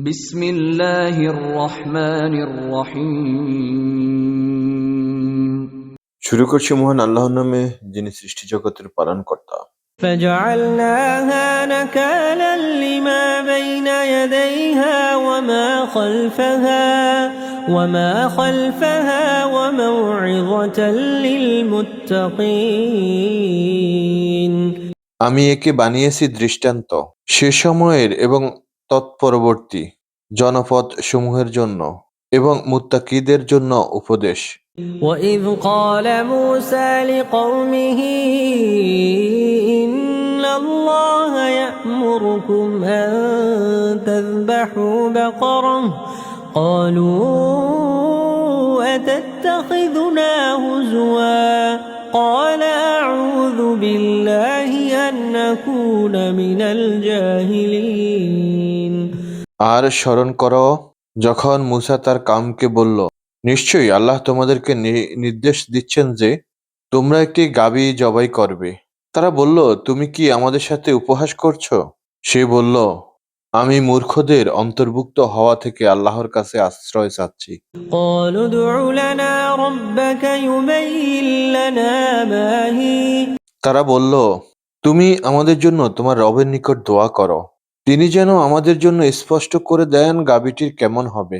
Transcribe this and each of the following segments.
বিসমিল্লাহির রহমানির রহিম। শুরু করছি মহান আল্লাহর নামে, যিনি সৃষ্টি জগতের পালনকর্তা। فجعلناها نكالا لما بين يديها وما خلفها وموعظة للمتقين। আমি একে বানিয়েছি দৃষ্টান্ত সে সময়ের এবং তৎপরবর্তী জনপদ সমূহের জন্য এবং মুত্তাকিদের জন্য উপদেশ। وإذ قال موسى لقومه إن الله يأمركم أن تذبحوا بقرة قالوا أتتخذنا هزوا قال أعوذ بالله أن أكون من الجاهلين। আর স্মরণ করো যখন মুসা তার কাউমকে বলল, নিশ্চয়ই আল্লাহ তোমাদেরকে নির্দেশ দিচ্ছেন যে তোমরা একটি গাভী জবাই করবে। তারা বলল, তুমি কি আমাদের সাথে উপহাস করছো? সে বলল, আমি মূর্খদের অন্তর্ভুক্ত হওয়া থেকে আল্লাহর কাছে আশ্রয় চাচ্ছি। قالوا ادع لنا ربك يبين لنا ما هي। তারা বলল, তুমি আমাদের জন্য তোমার রবের নিকট দোয়া করো, তিনি যেন আমাদের জন্য স্পষ্ট করে দেন গাভীটির কেমন হবে।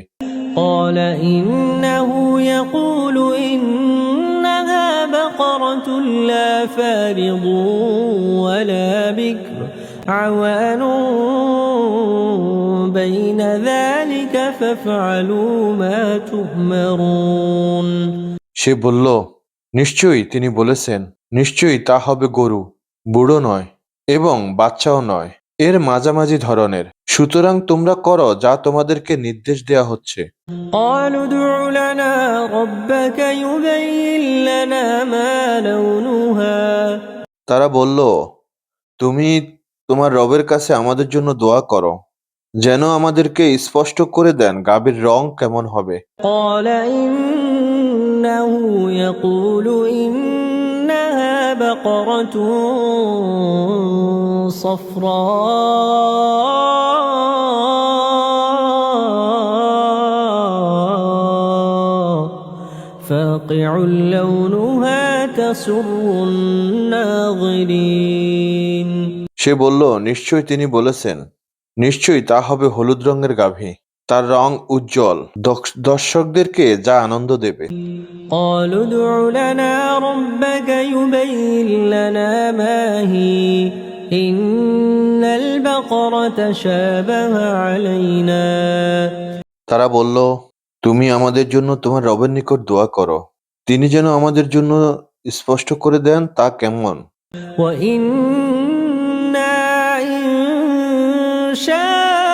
قال إنه يقول إنها بقرة لا فارض ولا بكر عوان بين ذلك فافعلوا ما تؤمرون। সে বলল, নিশ্চয়ই তিনি বলেছেন, নিশ্চয়ই তা হবে গরু, বুড়ো নয় এবং বাচ্চাও নয়, এর মাঝামাঝি ধরনের, সুতরাং তোমরা করো যা তোমাদেরকে নির্দেশ দেয়া হচ্ছে। قالوا ادع لنا ربك يبين لنا ما لونها। তারা বলল, তুমি তোমার রবের কাছে আমাদের জন্য দোয়া করো, যেন আমাদেরকে স্পষ্ট করে দেন গাভীর রং কেমন হবে। قال إنه يقول إنها بقرة صفراء فاقع لونها تسر الناظرين। সে বলল, নিশ্চয়ই তিনি বলেছেন, নিশ্চয়ই তা হবে হলুদ রঙের গাভী, তার রং উজ্জ্বল, দর্শকদেরকে যা আনন্দ দেবে। قالوا ادع لنا ربك يبين لنا ما هي إن البقرة شابه علينا। তারা বলল, তুমি আমাদের জন্য তোমার রবের নিকট দোয়া করো, তিনি যেন আমাদের জন্য স্পষ্ট করে দেন তা কেমন। وإنا إن شاء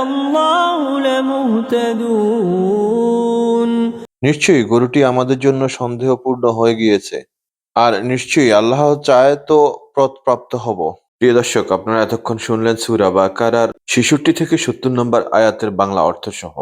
الله لمهتدون। নিশ্চয়ই গরুটি আমাদের জন্য সন্দেহপূর্ণ হয়ে গিয়েছে, আর নিশ্চয়ই আল্লাহ চায় তো পথপ্রাপ্ত হব। প্রিয় দর্শক, আপনারা এতক্ষণ শুনলেন সূরা বাকারার ৬৬ থেকে ৭০ নম্বর আয়াতের বাংলা অর্থ সহ।